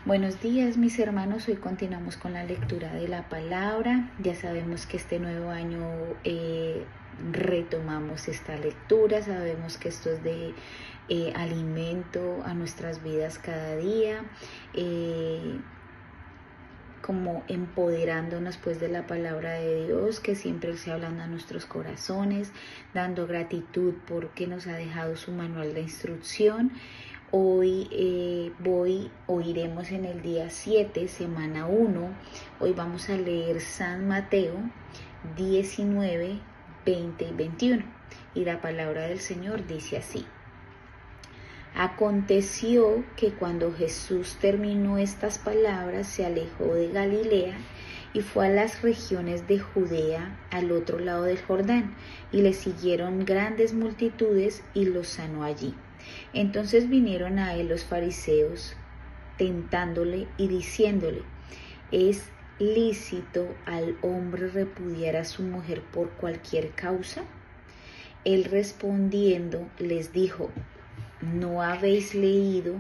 Buenos días, mis hermanos. Hoy continuamos con la lectura de la palabra. Ya sabemos que este nuevo año retomamos esta lectura. Sabemos que esto es de alimento a nuestras vidas cada día, como empoderándonos pues de la palabra de Dios, que siempre se hablando a nuestros corazones, dando gratitud porque nos ha dejado su manual de instrucción. Hoy oiremos en el día 7, semana 1. Hoy vamos a leer San Mateo 19, 20 y 21. Y la palabra del Señor dice así. Aconteció que cuando Jesús terminó estas palabras, se alejó de Galilea y fue a las regiones de Judea, al otro lado del Jordán, y le siguieron grandes multitudes y los sanó allí. Entonces vinieron a él los fariseos, tentándole y diciéndole: ¿es lícito al hombre repudiar a su mujer por cualquier causa? Él respondiendo les dijo: ¿no habéis leído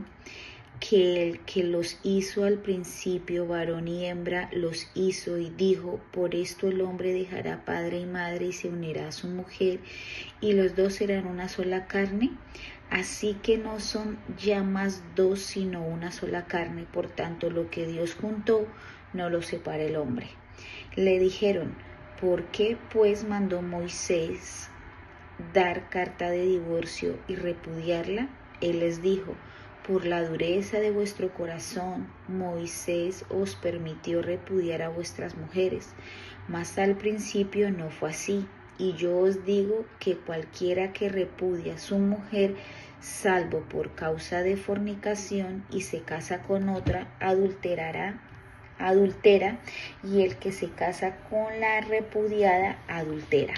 que el que los hizo al principio, varón y hembra, los hizo y dijo: por esto el hombre dejará padre y madre y se unirá a su mujer, y los dos serán una sola carne? Así que no son ya más dos, sino una sola carne. Por tanto, lo que Dios juntó, no lo separa el hombre. Le dijeron: ¿por qué pues mandó Moisés dar carta de divorcio y repudiarla? Él les dijo: por la dureza de vuestro corazón, Moisés os permitió repudiar a vuestras mujeres, mas al principio no fue así. Y yo os digo que cualquiera que repudia a su mujer, salvo por causa de fornicación, y se casa con otra, adultera, y el que se casa con la repudiada, adultera.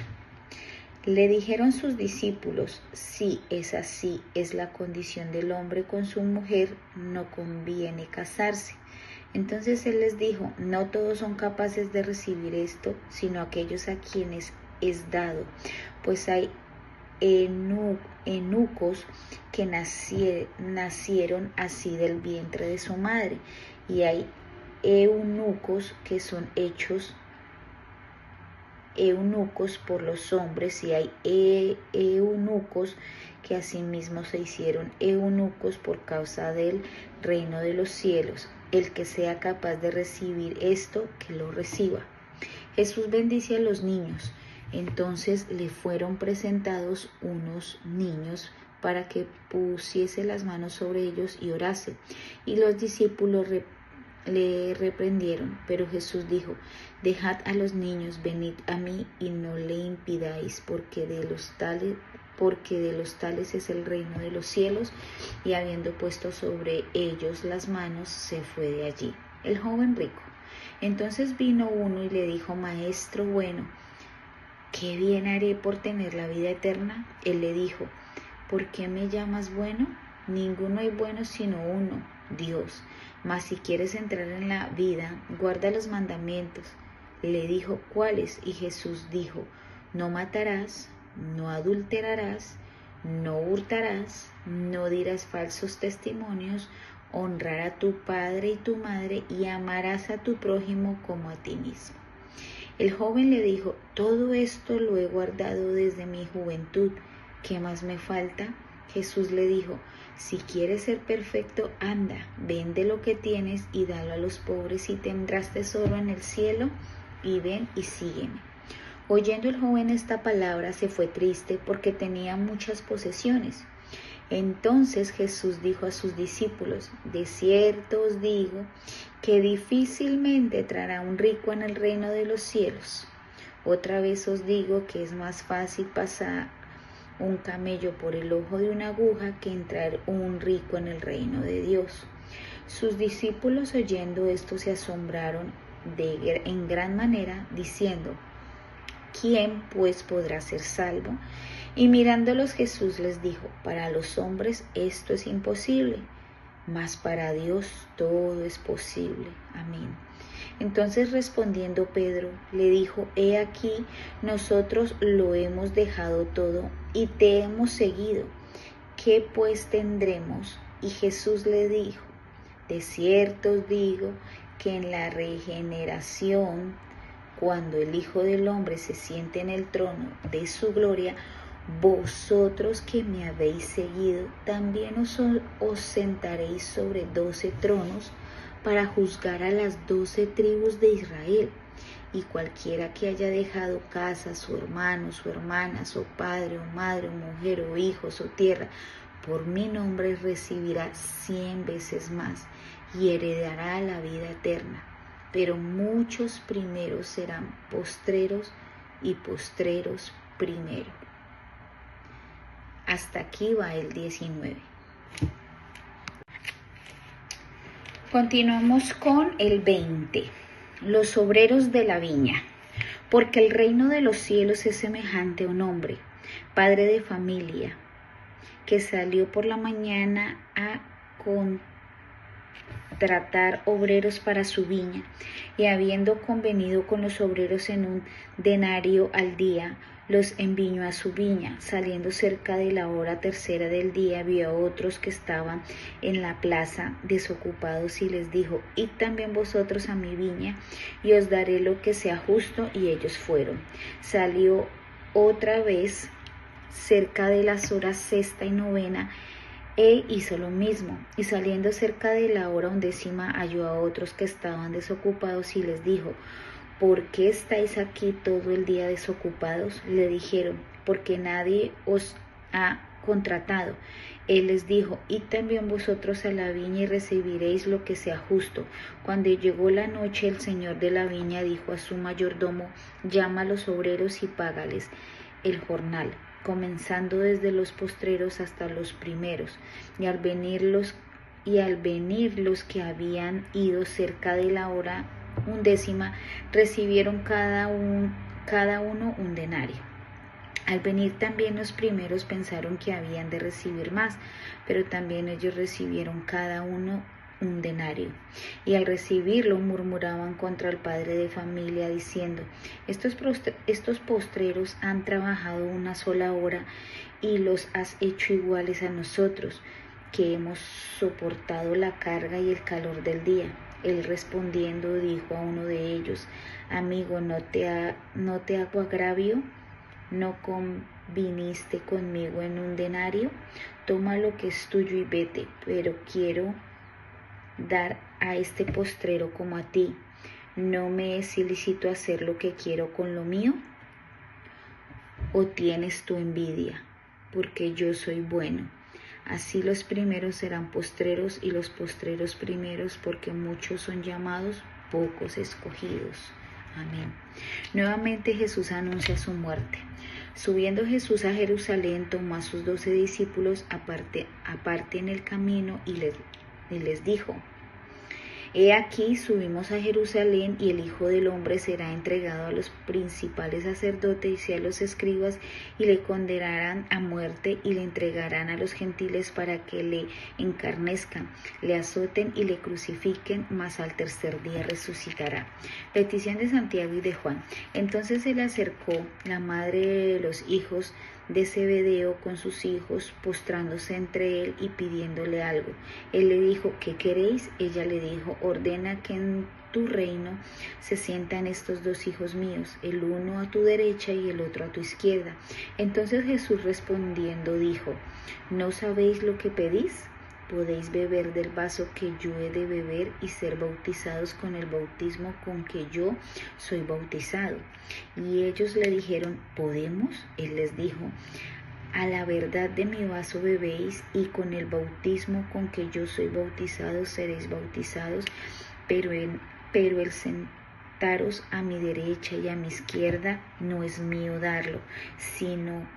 Le dijeron sus discípulos: si es así, es la condición del hombre con su mujer, no conviene casarse. Entonces él les dijo: no todos son capaces de recibir esto, sino aquellos a quienes es dado, pues hay eunucos que nacieron así del vientre de su madre, y hay eunucos que son hechos eunucos por los hombres, y hay eunucos que asimismo se hicieron eunucos por causa del reino de los cielos. El que sea capaz de recibir esto, que lo reciba. Jesús bendice a los niños. Entonces le fueron presentados unos niños para que pusiese las manos sobre ellos y orase. Y los discípulos le reprendieron, pero Jesús dijo: dejad a los niños, venid a mí y no le impidáis, porque de los tales es el reino de los cielos. Y habiendo puesto sobre ellos las manos, se fue de allí. El joven rico. Entonces vino uno y le dijo: Maestro bueno, ¿qué bien haré por tener la vida eterna? Él le dijo: ¿por qué me llamas bueno? Ninguno hay bueno sino uno, Dios. Mas si quieres entrar en la vida, guarda los mandamientos. Le dijo: ¿cuáles? Y Jesús dijo: no matarás, no adulterarás, no hurtarás, no dirás falsos testimonios, honrar a tu padre y tu madre, y amarás a tu prójimo como a ti mismo. El joven le dijo: todo esto lo he guardado desde mi juventud, ¿qué más me falta? Jesús le dijo: si quieres ser perfecto, anda, vende lo que tienes y dalo a los pobres, y tendrás tesoro en el cielo, y ven y sígueme. Oyendo el joven esta palabra, se fue triste porque tenía muchas posesiones. Entonces Jesús dijo a sus discípulos: de cierto os digo que difícilmente entrará un rico en el reino de los cielos. Otra vez os digo que es más fácil pasar un camello por el ojo de una aguja que entrar un rico en el reino de Dios. Sus discípulos, oyendo esto, se asombraron en gran manera, diciendo: ¿quién pues podrá ser salvo? Y mirándolos, Jesús les dijo: para los hombres esto es imposible, mas para Dios todo es posible. Amén. Entonces respondiendo Pedro, le dijo: he aquí, nosotros lo hemos dejado todo y te hemos seguido. ¿Qué pues tendremos? Y Jesús le dijo: De cierto os digo que en la regeneración, cuando el Hijo del Hombre se siente en el trono de su gloria, vosotros que me habéis seguido, también os sentaréis sobre 12 tronos para juzgar a las 12 tribus de Israel. Y cualquiera que haya dejado casa, su hermano, su hermana, su padre o madre, o mujer o hijos o tierra, por mi nombre recibirá 100 veces más y heredará la vida eterna. Pero muchos primeros serán postreros y postreros primero. Hasta aquí va el 19. Continuamos con el 20. Los obreros de la viña. Porque el reino de los cielos es semejante a un hombre, padre de familia, que salió por la mañana a contratar obreros para su viña, y habiendo convenido con los obreros en un denario al día, los envió a su viña. Saliendo cerca de la hora tercera del día, vio a otros que estaban en la plaza desocupados y les dijo: id también vosotros a mi viña y os daré lo que sea justo. Y ellos fueron. Salió otra vez cerca de las horas sexta y novena e hizo lo mismo, y saliendo cerca de la hora 11 halló a otros que estaban desocupados y les dijo: ¿por qué estáis aquí todo el día desocupados? Le dijeron: porque nadie os ha contratado. Él les dijo: id también vosotros a la viña y recibiréis lo que sea justo. Cuando llegó la noche, el señor de la viña dijo a su mayordomo: llama a los obreros y págales el jornal, comenzando desde los postreros hasta los primeros. Y al venir los que habían ido cerca de la hora 11, recibieron cada uno un denario. Al venir también los primeros pensaron que habían de recibir más, pero también ellos recibieron cada uno un denario. Y al recibirlo murmuraban contra el padre de familia, diciendo: estos postreros han trabajado una sola hora y los has hecho iguales a nosotros, que hemos soportado la carga y el calor del día. Él respondiendo dijo a uno de ellos: amigo, ¿no te hago agravio? ¿No conviniste conmigo en un denario? Toma lo que es tuyo y vete. Pero quiero dar a este postrero como a ti. ¿No me es ilícito hacer lo que quiero con lo mío? ¿O tienes tu envidia? Porque yo soy bueno. Así los primeros serán postreros y los postreros primeros, porque muchos son llamados, pocos escogidos. Amén. Nuevamente Jesús anuncia su muerte. Subiendo Jesús a Jerusalén, tomó a sus 12 discípulos aparte en el camino y les dijo: he aquí, subimos a Jerusalén, y el Hijo del Hombre será entregado a los principales sacerdotes y a los escribas, y le condenarán a muerte, y le entregarán a los gentiles para que le encarnezcan, le azoten y le crucifiquen, mas al tercer día resucitará. Petición de Santiago y de Juan. Entonces se le acercó la madre de los hijos de Zebedeo con sus hijos, postrándose entre él y pidiéndole algo. Él le dijo: ¿qué queréis? Ella le dijo: ordena que en tu reino se sientan estos 2 hijos míos, el uno a tu derecha y el otro a tu izquierda. Entonces Jesús respondiendo dijo: ¿no sabéis lo que pedís? ¿Podéis beber del vaso que yo he de beber y ser bautizados con el bautismo con que yo soy bautizado? Y ellos le dijeron: ¿podemos? Él les dijo: a la verdad de mi vaso bebéis, y con el bautismo con que yo soy bautizado seréis bautizados, pero el sentaros a mi derecha y a mi izquierda no es mío darlo, sino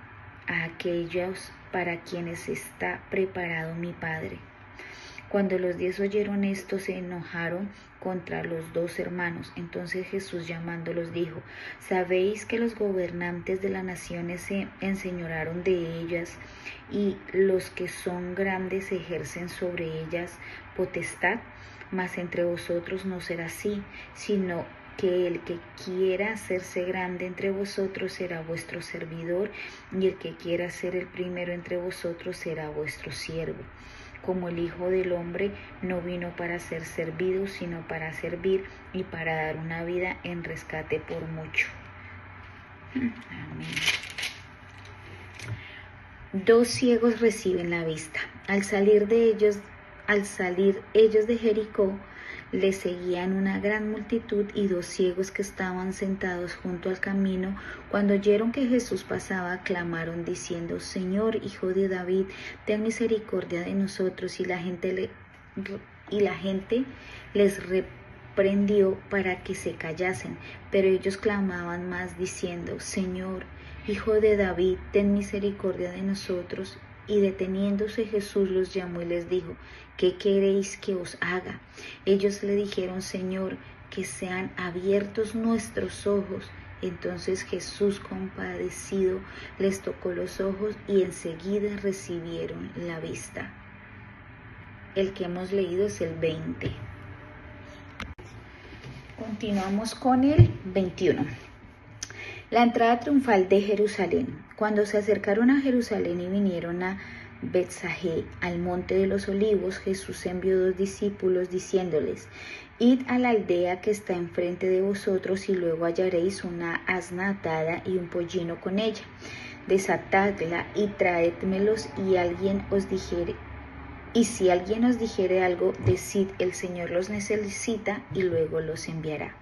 a aquellos para quienes está preparado mi Padre. Cuando los 10 oyeron esto, se enojaron contra los 2 hermanos. Entonces Jesús llamándolos dijo: ¿sabéis que los gobernantes de las naciones se enseñorearon de ellas, y los que son grandes ejercen sobre ellas potestad? Mas entre vosotros no será así, sino que el que quiera hacerse grande entre vosotros será vuestro servidor, y el que quiera ser el primero entre vosotros será vuestro siervo. como el Hijo del Hombre no vino para ser servido, sino para servir y para dar una vida en rescate por mucho. Amén. 2 ciegos reciben la vista. Al salir ellos de Jericó, les seguían una gran multitud y 2 ciegos que estaban sentados junto al camino. Cuando oyeron que Jesús pasaba, clamaron diciendo: Señor, Hijo de David, ten misericordia de nosotros. Y la gente les reprendió para que se callasen, pero ellos clamaban más diciendo: Señor, Hijo de David, ten misericordia de nosotros. Y deteniéndose Jesús los llamó y les dijo: ¿Qué queréis que os haga? Ellos le dijeron: Señor, que sean abiertos nuestros ojos. Entonces Jesús, compadecido, les tocó los ojos y enseguida recibieron la vista. El que hemos leído es el 20. Continuamos con el 21. La entrada triunfal de Jerusalén. Cuando se acercaron a Jerusalén y vinieron a Betsagé, al monte de los olivos, Jesús envió 2 discípulos diciéndoles: Id a la aldea que está enfrente de vosotros y luego hallaréis una asna atada y un pollino con ella. Desatadla y traédmelos, y si alguien os dijere algo, decid: el Señor los necesita, y luego los enviará.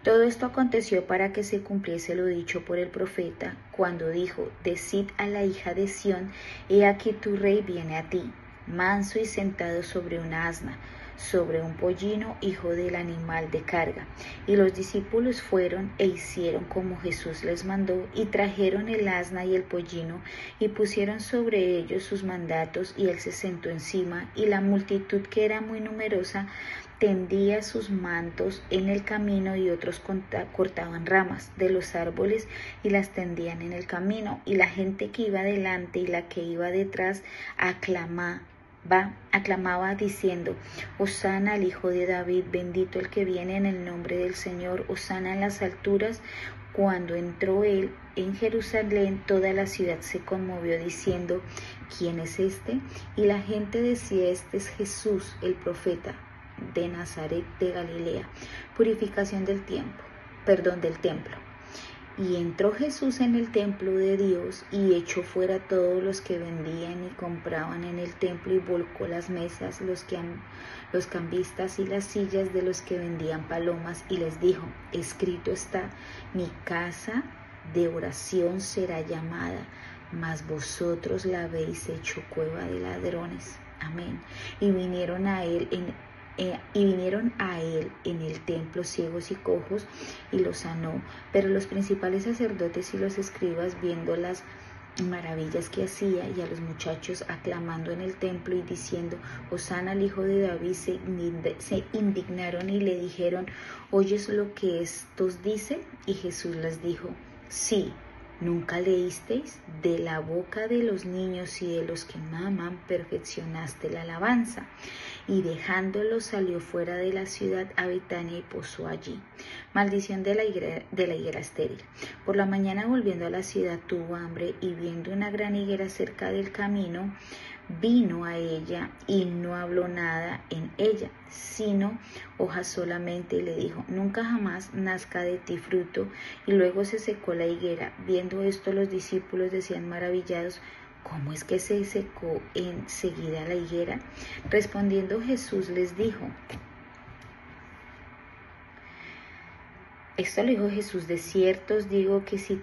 Todo esto aconteció para que se cumpliese lo dicho por el profeta, cuando dijo: Decid a la hija de Sión: he aquí tu rey viene a ti, manso y sentado sobre una asna, sobre un pollino, hijo del animal de carga. Y los discípulos fueron e hicieron como Jesús les mandó, y trajeron el asna y el pollino, y pusieron sobre ellos sus mandatos, y él se sentó encima, y la multitud, que era muy numerosa, tendía sus mantos en el camino, y otros cortaban ramas de los árboles y las tendían en el camino. Y la gente que iba delante y la que iba detrás aclamaba diciendo: Hosana al Hijo de David, bendito el que viene en el nombre del Señor, Hosana en las alturas. Cuando entró él en Jerusalén, toda la ciudad se conmovió diciendo: ¿Quién es este? Y la gente decía: Este es Jesús, el profeta de Nazaret de Galilea. Purificación del templo. Y entró Jesús en el templo de Dios y echó fuera a todos los que vendían y compraban en el templo, y volcó las mesas, los cambistas y las sillas de los que vendían palomas, y les dijo: escrito está: mi casa de oración será llamada, mas vosotros la habéis hecho cueva de ladrones. Amén. Y vinieron a él en el templo ciegos y cojos, y los sanó. Pero los principales sacerdotes y los escribas, viendo las maravillas que hacía, y a los muchachos aclamando en el templo y diciendo: Hosana al Hijo de David, se indignaron y le dijeron: ¿oyes lo que estos dicen? Y Jesús les dijo: sí. ¿Nunca leísteis? De la boca de los niños y de los que maman perfeccionaste la alabanza. Y dejándolo salió fuera de la ciudad a Betania y posó allí. Maldición de la higuera estéril. Por la mañana, volviendo a la ciudad, tuvo hambre, y viendo una gran higuera cerca del camino, vino a ella y no habló nada en ella, sino hojas solamente, y le dijo: nunca jamás nazca de ti fruto. Y luego se secó la higuera. Viendo esto, los discípulos decían maravillados: ¿cómo es que se secó enseguida la higuera? Respondiendo Jesús les dijo, esto lo dijo Jesús: de cierto os digo que si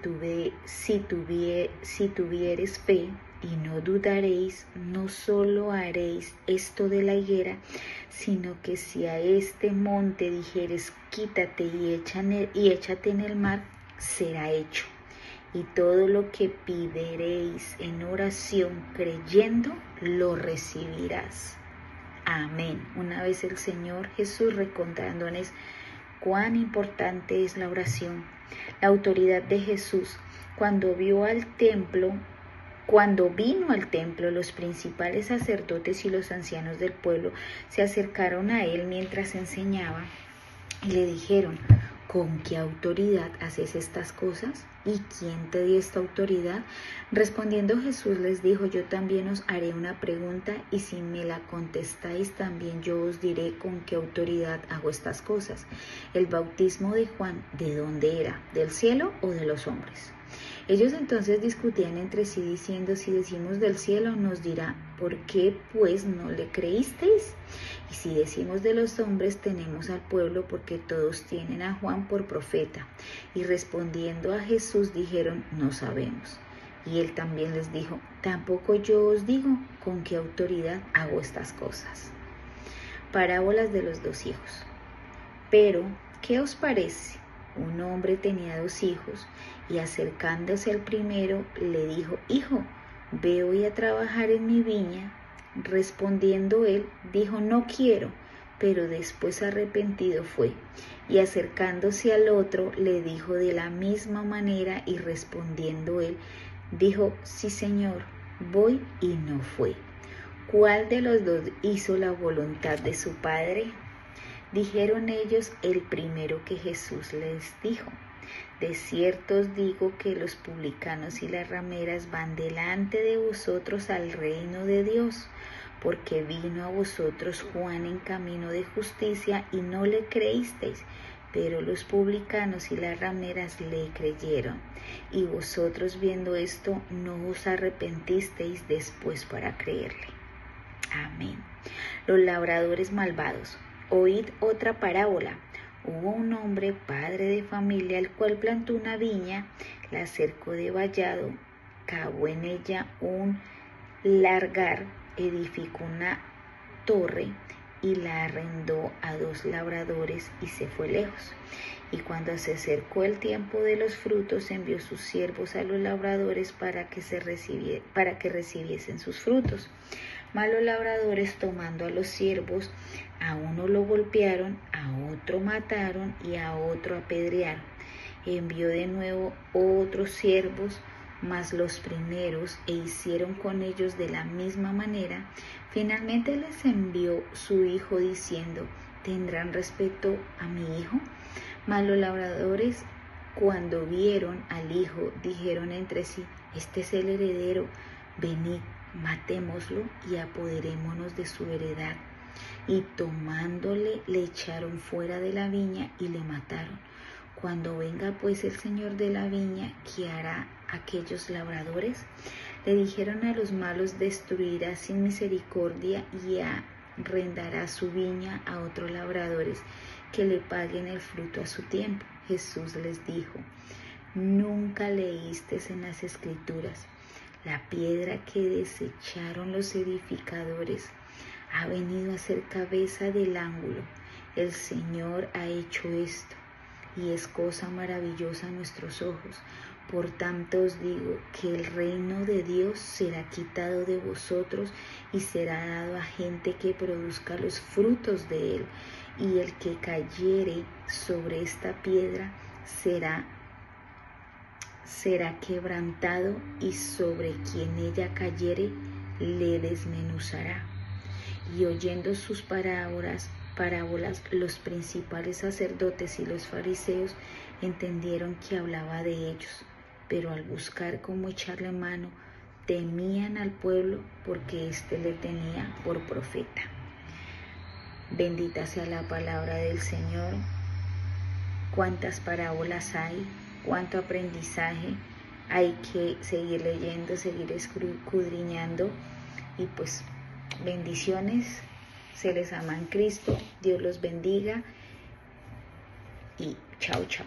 tuviereis fe y no dudaréis, no solo haréis esto de la higuera, sino que si a este monte dijeres: quítate y échate en el mar, será hecho. Y todo lo que pediréis en oración creyendo, lo recibirás. Amén. Una vez el Señor Jesús recordándonos cuán importante es la oración. La autoridad de Jesús. Cuando vino al templo, los principales sacerdotes y los ancianos del pueblo se acercaron a él mientras enseñaba y le dijeron: ¿con qué autoridad haces estas cosas? ¿Y quién te dio esta autoridad? Respondiendo Jesús les dijo, yo también os haré una pregunta y si me la contestáis también yo os diré con qué autoridad hago estas cosas. El bautismo de Juan, ¿de dónde era? ¿Del cielo o de los hombres? Ellos entonces discutían entre sí diciendo, si decimos del cielo nos dirá, ¿por qué pues no le creísteis? Y si decimos de los hombres tenemos al pueblo porque todos tienen a Juan por profeta. Y respondiendo a Jesús dijeron, no sabemos. Y él también les dijo, tampoco yo os digo con qué autoridad hago estas cosas. Parábolas de los dos hijos. Pero, ¿qué os parece? Un hombre tenía 2 hijos y acercándose al primero le dijo, hijo, ve hoy a trabajar en mi viña. Respondiendo él, dijo, no quiero, pero después arrepentido fue. Y acercándose al otro le dijo de la misma manera y respondiendo él, dijo, sí señor, voy y no fue. ¿Cuál de los dos hizo la voluntad de su padre? Dijeron ellos, el primero. Que Jesús les dijo, de cierto os digo que los publicanos y las rameras van delante de vosotros al reino de Dios, porque vino a vosotros Juan en camino de justicia y no le creísteis, pero los publicanos y las rameras le creyeron. Y vosotros viendo esto no os arrepentisteis después para creerle. Amén. Los labradores malvados. Oíd otra parábola. Hubo un hombre, padre de familia, el cual plantó una viña, la cercó de vallado, cavó en ella un largar, edificó una torre y la arrendó a 2 labradores y se fue lejos. Y cuando se acercó el tiempo de los frutos, envió sus siervos a los labradores para que recibiesen sus frutos. Mas los labradores, tomando a los siervos, a uno lo golpearon, a otro mataron y a otro apedrearon. Envió de nuevo otros siervos, mas los primeros, e hicieron con ellos de la misma manera. Finalmente les envió su hijo diciendo, ¿tendrán respeto a mi hijo? Mas los labradores, cuando vieron al hijo, dijeron entre sí, este es el heredero, venid, matémoslo y apoderémonos de su heredad. Y tomándole, le echaron fuera de la viña y le mataron. Cuando venga pues el señor de la viña, ¿qué hará aquellos labradores? Le dijeron a los malos, destruirá sin misericordia y arrendará su viña a otros labradores que le paguen el fruto a su tiempo. Jesús les dijo, ¿nunca leísteis en las Escrituras? La piedra que desecharon los edificadores ha venido a ser cabeza del ángulo. El Señor ha hecho esto, y es cosa maravillosa a nuestros ojos. Por tanto os digo que el reino de Dios será quitado de vosotros y será dado a gente que produzca los frutos de él. Y el que cayere sobre esta piedra será quebrantado, y sobre quien ella cayere le desmenuzará. Y oyendo sus parábolas, los principales sacerdotes y los fariseos entendieron que hablaba de ellos, pero al buscar cómo echarle mano, temían al pueblo porque éste le tenía por profeta. Bendita sea la palabra del Señor. Cuántas parábolas hay, cuánto aprendizaje. Hay que seguir leyendo, seguir escudriñando y pues bendiciones. Se les ama en Cristo. Dios los bendiga y chao, chao.